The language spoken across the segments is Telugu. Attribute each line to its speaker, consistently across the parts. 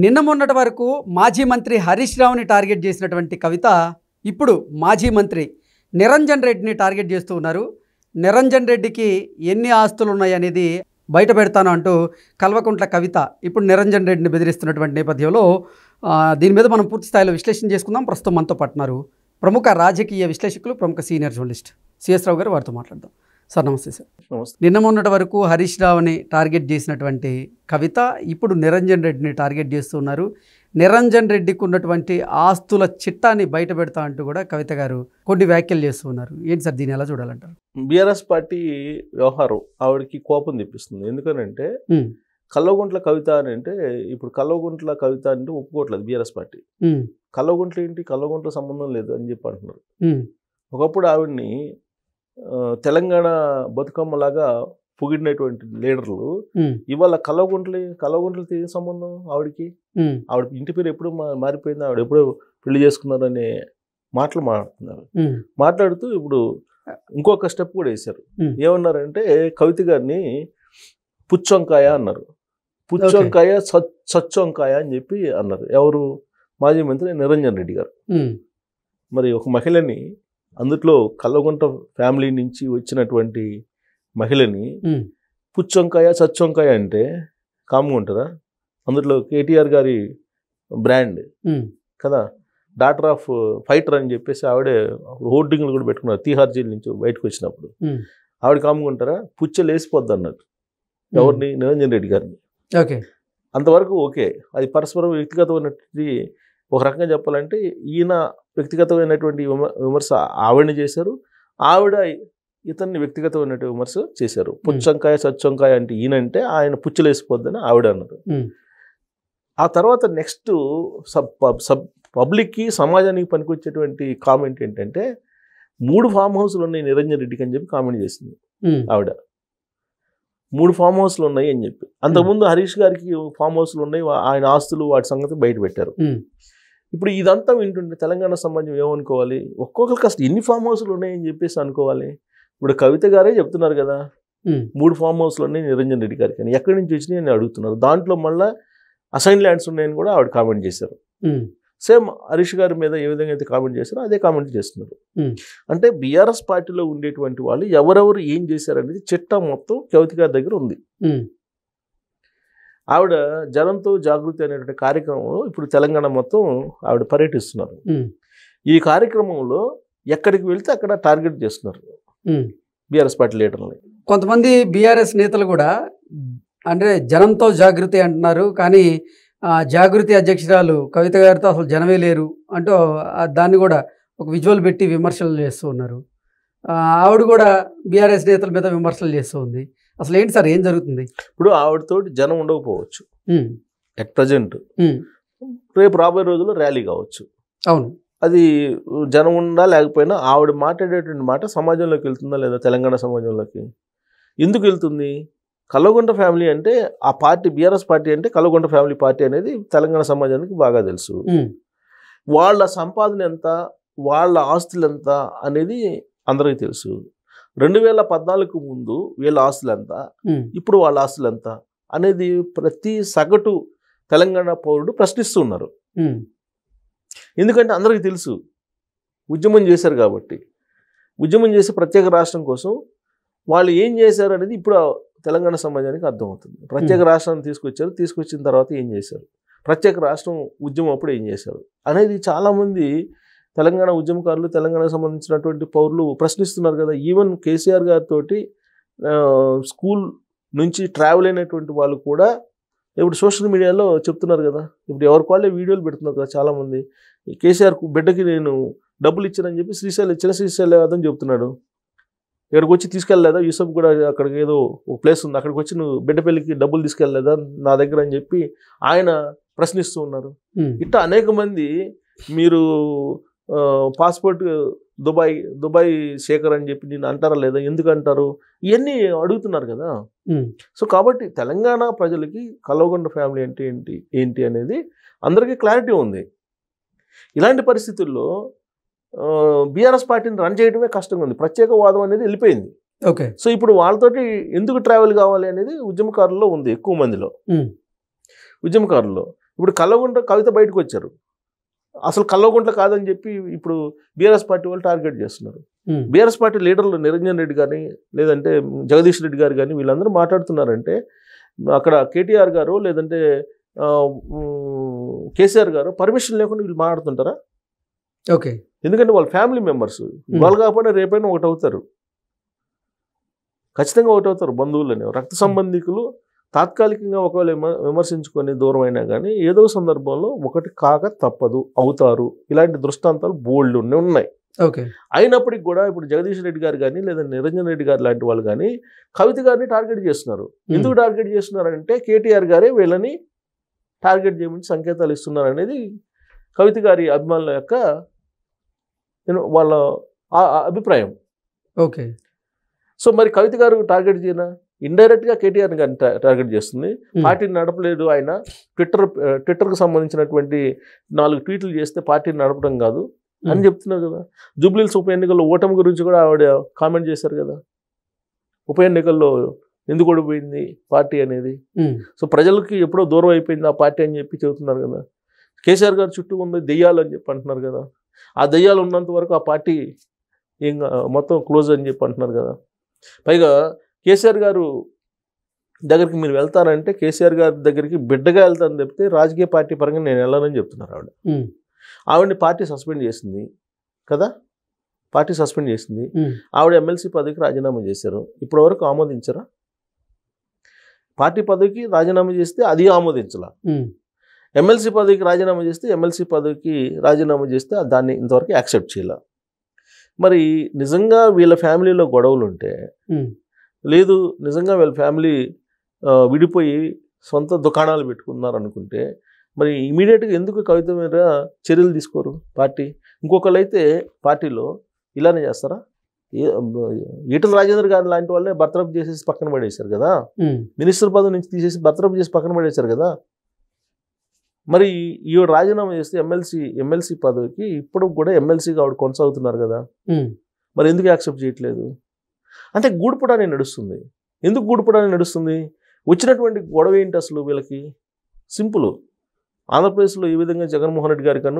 Speaker 1: నిన్న మొన్నటి వరకు మాజీ మంత్రి హరీష్ రావుని టార్గెట్ చేసినటువంటి కవిత ఇప్పుడు మాజీ మంత్రి నిరంజన్ రెడ్డిని టార్గెట్ చేస్తూ ఉన్నారు. నిరంజన్ రెడ్డికి ఎన్ని ఆస్తులు ఉన్నాయనేది బయట పెడతాను అంటూ కల్వకుంట్ల కవిత ఇప్పుడు నిరంజన్ రెడ్డిని బెదిరిస్తున్నటువంటి నేపథ్యంలో దీని మీద మనం పూర్తి స్థాయిలో విశ్లేషణ చేసుకుందాం. ప్రస్తుతం మనతో పట్టున్నారు ప్రముఖ రాజకీయ విశ్లేషకులు, ప్రముఖ సీనియర్ జర్నలిస్ట్ సిఎస్ రావు గారు. వారితో మాట్లాడదాం. సార్ నమస్తే సార్.
Speaker 2: నమస్తే.
Speaker 1: నిన్న మొన్నటి వరకు హరీష్ రావుని టార్గెట్ చేసినటువంటి కవిత ఇప్పుడు నిరంజన్ రెడ్డిని టార్గెట్ చేస్తున్నారు. నిరంజన్ రెడ్డికి ఉన్నటువంటి ఆస్తుల చిట్టాన్ని బయట పెడతా అంటూ కూడా కవిత గారు కొన్ని వ్యాఖ్యలు చేస్తూ ఉన్నారు. ఏంటి సార్, దీన్ని ఎలా చూడాలంటారు?
Speaker 2: బీఆర్ఎస్ పార్టీ వ్యవహారం ఆవిడకి కోపం తెప్పిస్తుంది. ఎందుకనంటే కల్వకుంట్ల కవిత అని అంటే ఇప్పుడు కల్వకుంట్ల కవిత అంటే ఒప్పుకోవట్లేదు బీఆర్ఎస్ పార్టీ. కల్వకుంట్ల ఏంటి, కల్వకుంట్ల సంబంధం లేదు అని చెప్పి అంటున్నారు. ఒకప్పుడు ఆవిడ్ని తెలంగాణ బతుకమ్మలాగా పొగిడినటువంటి లీడర్లు ఇవాళ కల్వకుంట్లతో ఏం సంబంధం ఆవిడకి? ఆవిడ ఇంటి పేరు ఎప్పుడు మారిపోయింది, ఆవిడ ఎప్పుడో పెళ్లి చేసుకున్నారు అనే మాటలు మాట్లాడుతున్నారు. మాట్లాడుతూ ఇప్పుడు ఇంకొక స్టెప్ కూడా వేశారు. ఏమన్నారంటే కవిత గారిని పుచ్చొంకాయ అన్నారు. పుచ్చొంకాయ సచ్చొంకాయ అని చెప్పి అన్నారు. ఎవరు? మాజీ మంత్రి నిరంజన్ రెడ్డి గారు. మరి ఒక మహిళని, అందులో కల్వకుంట ఫ్యామిలీ నుంచి వచ్చినటువంటి మహిళని పుచ్చొంకాయ సచ్చొంకాయ అంటే కామ్గా ఉంటారా? అందులో కేటీఆర్ గారి బ్రాండ్ కదా, డాటర్ ఆఫ్ ఫైటర్ అని చెప్పేసి ఆవిడే హోర్డింగ్లు కూడా పెట్టుకున్నారు. తీహార్ జైలు నుంచి బయటకు వచ్చినప్పుడు ఆవిడ కామ్గా ఉంటారా? పుచ్చలు వేసిపోద్ది అన్నట్టు. ఎవరిని? నిరంజన్ రెడ్డి గారిని.
Speaker 1: ఓకే,
Speaker 2: అంతవరకు ఓకే. అది పరస్పరం వ్యక్తిగతమైనటువంటి, ఒక రకంగా చెప్పాలంటే ఈయన వ్యక్తిగతమైనటువంటి విమర్శ ఆవిడని చేశారు, ఆవిడ ఇతన్ని వ్యక్తిగతమైనటువంటి విమర్శ చేశారు. పుచ్చంకాయ సచ్చొంకాయ అంటే ఈయనంటే ఆయన పుచ్చలు వేసిపోద్దని ఆవిడ అన్నారు. ఆ తర్వాత నెక్స్ట్ పబ్లిక్కి, సమాజానికి పనికొచ్చేటువంటి కామెంట్ ఏంటంటే 3 ఫామ్ హౌస్లు ఉన్నాయి నిరంజన్ రెడ్డికి అని చెప్పి కామెంట్ చేసింది ఆవిడ. 3 ఫామ్ హౌస్లు ఉన్నాయి అని చెప్పి. అంతకుముందు హరీష్ గారికి ఫామ్ హౌస్లు ఉన్నాయి, ఆయన ఆస్తులు వాటి సంగతి బయట పెట్టారు. ఇప్పుడు ఇదంతా వింటుంటే తెలంగాణ సమాజం ఏమనుకోవాలి? ఒక్కొక్కరికి కాస్త ఎన్ని ఫామ్ హౌస్లు ఉన్నాయని చెప్పేసి అనుకోవాలి. ఇప్పుడు కవిత గారే చెప్తున్నారు కదా 3 ఫామ్ హౌస్లు ఉన్నాయి నిరంజన్ రెడ్డి గారికి అని. ఎక్కడి నుంచి వచ్చినాయి అని అడుగుతున్నారు. దాంట్లో మళ్ళీ అసైన్ ల్యాండ్స్ ఉన్నాయని కూడా ఆవిడ కామెంట్ చేశారు. సేమ్ హరీష్ గారి మీద ఏ విధంగా అయితే కామెంట్ చేశారో అదే కామెంట్ చేస్తున్నారు. అంటే బీఆర్ఎస్ పార్టీలో ఉండేటువంటి వాళ్ళు ఎవరెవరు ఏం చేశారనేది చిట్టా మొత్తం కవిత గారి దగ్గర ఉంది. ఆవిడ జనంతో జాగృతి అనేటువంటి కార్యక్రమంలో ఇప్పుడు తెలంగాణ మొత్తం ఆవిడ పర్యటిస్తున్నారు. ఈ కార్యక్రమంలో ఎక్కడికి వెళ్తే అక్కడ టార్గెట్ చేస్తున్నారు బీఆర్ఎస్ పార్టీ లీడర్లని.
Speaker 1: కొంతమంది బీఆర్ఎస్ నేతలు కూడా అంటే జనంతో జాగృతి అంటున్నారు, కానీ జాగృతి అధ్యక్షురాలు కవిత గారితో అసలు జనమే లేరు అంటూ దాన్ని కూడా ఒక విజువల్ పెట్టి విమర్శలు చేస్తూ ఉన్నారు. ఆవిడ కూడా బీఆర్ఎస్ నేతల మీద విమర్శలు చేస్తూ ఉంది. అసలు ఏంటి సార్, ఏం జరుగుతుంది?
Speaker 2: ఇప్పుడు ఆవిడతో జనం ఉండకపోవచ్చు ఎట్ ప్రజెంట్, రేపు రాబోయే రోజుల్లో ర్యాలీ కావచ్చు.
Speaker 1: అవును,
Speaker 2: అది జనం ఉందా లేకపోయినా ఆవిడ మాట్లాడేటువంటి మాట సమాజంలోకి వెళ్తుందా లేదా? తెలంగాణ సమాజంలోకి ఎందుకు వెళ్తుంది? కల్వకుంట్ల ఫ్యామిలీ అంటే ఆ పార్టీ, బీఆర్ఎస్ పార్టీ అంటే కల్వకుంట్ల ఫ్యామిలీ పార్టీ అనేది తెలంగాణ సమాజానికి బాగా తెలుసు. వాళ్ళ సంపాదన ఎంత, వాళ్ళ ఆస్తులు ఎంత అనేది అందరికీ తెలుసు. 2014 ముందు వీళ్ళ ఆస్తులు ఎంత, ఇప్పుడు వాళ్ళ ఆస్తులు ఎంత అనేది ప్రతి సగటు తెలంగాణ పౌరుడు ప్రశ్నిస్తున్నారు. ఎందుకంటే అందరికీ తెలుసు, ఉద్యమం చేశారు కాబట్టి. ఉద్యమం చేసి ప్రత్యేక రాష్ట్రం కోసం వాళ్ళు ఏం చేశారు అనేది ఇప్పుడు తెలంగాణ సమాజానికి అర్థమవుతుంది. ప్రత్యేక రాష్ట్రాన్ని తీసుకొచ్చిన తర్వాత ఏం చేశారు, ప్రత్యేక రాష్ట్రం ఉద్యమం అప్పుడు ఏం చేశారు అనేది చాలామంది తెలంగాణ ఉద్యమకారులు, తెలంగాణకు సంబంధించినటువంటి పౌరులు ప్రశ్నిస్తున్నారు కదా. ఈవెన్ కేసీఆర్ గారితో స్కూల్ నుంచి ట్రావెల్ అయినటువంటి వాళ్ళు కూడా ఇప్పుడు సోషల్ మీడియాలో చెప్తున్నారు కదా. ఇప్పుడు ఎవరికి వాళ్ళే వీడియోలు పెడుతున్నారు కదా చాలామంది. కేసీఆర్ బిడ్డకి నేను డబ్బులు ఇచ్చానని చెప్పి శ్రీశైలం అదని చెప్తున్నాడు. ఇక్కడికి వచ్చి తీసుకెళ్ళలేదా? యూసఫ్ కూడా అక్కడికి ఏదో ఒక ప్లేస్ ఉంది, అక్కడికి వచ్చి నువ్వు బిడ్డ పెళ్ళికి డబ్బులు తీసుకెళ్ళలేదా నా దగ్గర అని చెప్పి ఆయన ప్రశ్నిస్తూ ఉన్నారు. ఇట్లా అనేక మంది మీరు పాస్పోర్ట్ దుబాయ్ శేఖర్ అని చెప్పి నేను అంటారా లేదా, ఎందుకు అంటారు, ఇవన్నీ అడుగుతున్నారు కదా. సో కాబట్టి తెలంగాణ ప్రజలకి కల్వకుంట్ల ఫ్యామిలీ అంటే ఏంటి అనేది అందరికీ క్లారిటీ ఉంది. ఇలాంటి పరిస్థితుల్లో బీఆర్ఎస్ పార్టీని రన్ చేయడమే కష్టంగా ఉంది. ప్రత్యేకవాదం అనేది వెళ్ళిపోయింది.
Speaker 1: ఓకే,
Speaker 2: సో ఇప్పుడు వాళ్ళతోటి ఎందుకు ట్రావెల్ కావాలి అనేది ఉద్యమకారుల్లో ఉంది, ఎక్కువ మందిలో ఉద్యమకారుల్లో. ఇప్పుడు కల్వకుంట్ల కవిత బయటకు వచ్చారు, అసలు కల్వకుంట్ల కాదని చెప్పి ఇప్పుడు బీఆర్ఎస్ పార్టీ వాళ్ళు టార్గెట్ చేస్తున్నారు. బీఆర్ఎస్ పార్టీ లీడర్లు నిరంజన్ రెడ్డి కానీ లేదంటే జగదీష్ రెడ్డి గారు కానీ వీళ్ళందరూ మాట్లాడుతున్నారంటే అక్కడ కేటీఆర్ గారు లేదంటే కేసీఆర్ గారు పర్మిషన్ లేకుండా వీళ్ళు మాట్లాడుతుంటారా?
Speaker 1: ఓకే,
Speaker 2: ఎందుకంటే వాళ్ళ ఫ్యామిలీ మెంబర్స్, వాళ్ళు కాకపోయినా రేపైనా ఒకటి అవుతారు, ఖచ్చితంగా ఒకటి అవుతారు. బంధువులని రక్త సంబంధికులు తాత్కాలికంగా ఒకవేళ విమర్శించుకొని దూరం అయినా కానీ ఏదో సందర్భంలో ఒకటి కాక తప్పదు, అవుతారు. ఇలాంటి దృష్టాంతాలు బోల్డ్ ఉన్నాయి.
Speaker 1: ఓకే,
Speaker 2: అయినప్పటికీ కూడా ఇప్పుడు జగదీష్ రెడ్డి గారు కానీ లేదా నిరంజన్ రెడ్డి గారు లాంటి వాళ్ళు కానీ కవిత గారిని టార్గెట్ చేస్తున్నారు. ఎందుకు టార్గెట్ చేస్తున్నారంటే కేటీఆర్ గారే వీళ్ళని టార్గెట్ చేయమని సంకేతాలు ఇస్తున్నారు అనేది కవిత గారి అభిమానుల యొక్క వాళ్ళ అభిప్రాయం.
Speaker 1: ఓకే,
Speaker 2: సో మరి కవిత గారు టార్గెట్ చేయనా? ఇండైరెక్ట్గా కేటీఆర్ గారిని టార్గెట్ చేస్తుంది. పార్టీని నడపలేదు ఆయన, ట్విట్టర్కి సంబంధించినటువంటి 4 ట్వీట్లు చేస్తే పార్టీని నడపడం కాదు అని చెప్తున్నారు కదా. జూబ్లీహిల్స్ ఉప ఎన్నికల్లో ఓటమి గురించి కూడా ఆవిడ కామెంట్ చేశారు కదా, ఉప ఎన్నికల్లో ఎందుకు ఓడిపోయింది పార్టీ అనేది. సో ప్రజలకి ఎప్పుడో దూరం అయిపోయింది ఆ పార్టీ అని చెప్పి చెబుతున్నారు కదా. కేసీఆర్ గారు చుట్టూ ఉంది దెయ్యాలు అని చెప్పి అంటున్నారు కదా. ఆ దెయ్యాలు ఉన్నంత వరకు ఆ పార్టీ ఇంకా మొత్తం క్లోజ్ అని చెప్పి అంటున్నారు కదా. పైగా కేసీఆర్ గారు దగ్గరికి మీరు వెళ్తారంటే కేసీఆర్ గారి దగ్గరికి బిడ్డగా వెళ్తారని చెప్తే రాజకీయ పార్టీ పరంగా నేను వెళ్ళాలని చెప్తున్నారు ఆవిడ. ఆవిడని పార్టీ సస్పెండ్ చేసింది కదా, పార్టీ సస్పెండ్ చేసింది. ఆవిడ ఎమ్మెల్సీ పదవికి రాజీనామా చేశారు. ఇప్పటి వరకు ఆమోదించరా? పార్టీ పదవికి రాజీనామా చేస్తే అది ఆమోదించాల, ఎమ్మెల్సీ పదవికి రాజీనామా చేస్తే ఎమ్మెల్సీ పదవికి రాజీనామా చేస్తే దాన్ని ఇంతవరకు యాక్సెప్ట్ చేయాల. మరి నిజంగా వీళ్ళ ఫ్యామిలీలో గొడవలు ఉంటే, లేదు నిజంగా వీళ్ళ ఫ్యామిలీ విడిపోయి సొంత దుకాణాలు పెట్టుకున్నారు అనుకుంటే మరి ఇమీడియట్గా ఎందుకు కవిత మీద చర్యలు తీసుకోరు పార్టీ? ఇంకొకళ్ళు అయితే పార్టీలో ఇలానే చేస్తారా? ఈటల రాజేందర్ గారు లాంటి వాళ్ళే బర్తరఫ్ చేసేసి పక్కన పడేశారు కదా, మినిస్టర్ పదవి నుంచి తీసేసి బర్తరఫ్ చేసి పక్కన పడేశారు కదా. మరి ఈ రాజీనామా చేస్తే ఎమ్మెల్సీ పదవికి ఇప్పుడు కూడా ఎమ్మెల్సీగా ఆవిడ కొనసాగుతున్నారు కదా, మరి ఎందుకు యాక్సెప్ట్ చేయట్లేదు? అంటే గూడుపుడానే నడుస్తుంది. ఎందుకు గూడుపుడానే నడుస్తుంది? వచ్చినటువంటి గొడవ ఏంటి అసలు వీళ్ళకి? సింపుల్. ఆంధ్రప్రదేశ్లో ఈ విధంగా జగన్మోహన్ రెడ్డి గారికి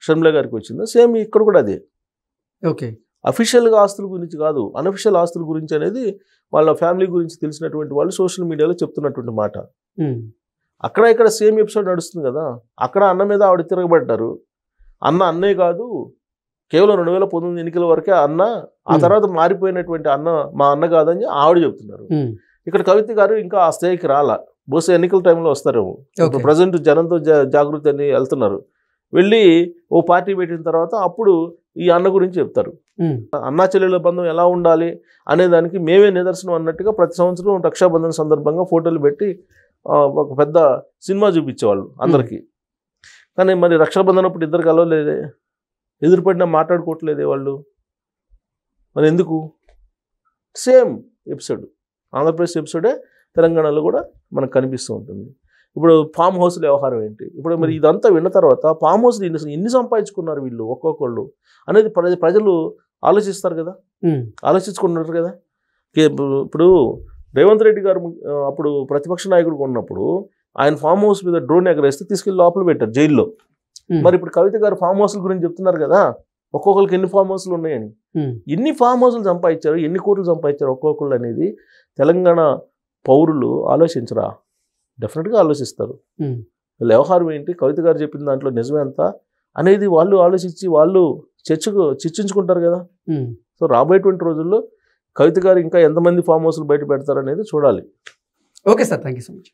Speaker 2: షర్మిల గారికి వచ్చిందో సేమ్ ఇక్కడ కూడా అదే.
Speaker 1: ఓకే,
Speaker 2: అఫీషియల్గా ఆస్తుల గురించి కాదు, అనఫిషియల్ ఆస్తుల గురించి అనేది వాళ్ళ ఫ్యామిలీ గురించి తెలిసినటువంటి వాళ్ళు సోషల్ మీడియాలో చెప్తున్నటువంటి మాట. అక్కడ ఇక్కడ సేమ్ ఎపిసోడ్ నడుస్తుంది కదా. అక్కడ అన్న మీద ఆవిడ తిరగబడ్డారు. అన్నే కాదు, కేవలం 2019 ఎన్నికల వరకే అన్న, ఆ తర్వాత మారిపోయినటువంటి అన్న మా అన్న కాదని ఆవిడ చెప్తున్నారు. ఇక్కడ కవిత గారు ఇంకా ఆ స్థాయికి రాలా. బహుశా ఎన్నికల టైంలో వస్తారేమో. ఇప్పుడు ప్రజెంట్ జనంతో జాగృతి అని వెళ్తున్నారు. వెళ్ళి ఓ పార్టీ పెట్టిన తర్వాత అప్పుడు ఈ అన్న గురించి చెప్తారు. అన్నా చెల్లెల బంధం ఎలా ఉండాలి అనే దానికి మేమే నిదర్శనం అన్నట్టుగా ప్రతి సంవత్సరం రక్షాబంధన్ సందర్భంగా ఫోటోలు పెట్టి ఒక పెద్ద సినిమా చూపించేవాళ్ళు అందరికీ. కానీ మరి రక్షాబంధన్ అప్పుడు ఇద్దరు కలవలేదే, ఎదురుపడినా మాట్లాడుకోవట్లేదే వాళ్ళు. మరి ఎందుకు? సేమ్ ఎపిసోడ్, ఆంధ్రప్రదేశ్ ఎపిసోడే తెలంగాణలో కూడా మనకు కనిపిస్తూ ఉంటుంది. ఇప్పుడు ఫామ్ హౌస్ల వ్యవహారం ఏంటి? ఇప్పుడు మరి ఇదంతా విన్న తర్వాత ఫామ్ హౌస్లు ఎన్ని సంపాదించుకున్నారు వీళ్ళు ఒక్కొక్కళ్ళు అనేది ప్రజలు ఆలోచిస్తారు కదా, ఆలోచించుకుంటున్నారు కదా. ఇప్పుడు రేవంత్ రెడ్డి గారు అప్పుడు ప్రతిపక్ష నాయకుడిగా ఉన్నప్పుడు ఆయన ఫామ్ హౌస్ మీద డ్రోన్ ఎగరేస్తే తీసుకెళ్ళి లోపల పెట్టారు జైల్లో. మరి ఇప్పుడు కవిత గారు ఫామ్ హౌస్ల గురించి చెప్తున్నారు కదా, ఒక్కొక్కరికి ఎన్ని ఫామ్ హౌస్లు ఉన్నాయని. ఎన్ని ఫామ్ హౌస్లు సంపాదించారు, ఎన్ని కోట్లు సంపాదించారు ఒక్కొక్కళ్ళు అనేది తెలంగాణ పౌరులు ఆలోచించరా? డెఫినెట్గా ఆలోచిస్తారు. వ్యవహారం ఏంటి, కవిత గారు చెప్పిన దాంట్లో నిజమే అంతా అనేది వాళ్ళు ఆలోచించి వాళ్ళు చర్చించుకుంటారు కదా. సో రాబోయేటువంటి రోజుల్లో కవిత గారు ఇంకా ఎంతమంది ఫామ్ హౌస్లు బయట పెడతారనేది చూడాలి.
Speaker 1: Okay sir, thank you so much.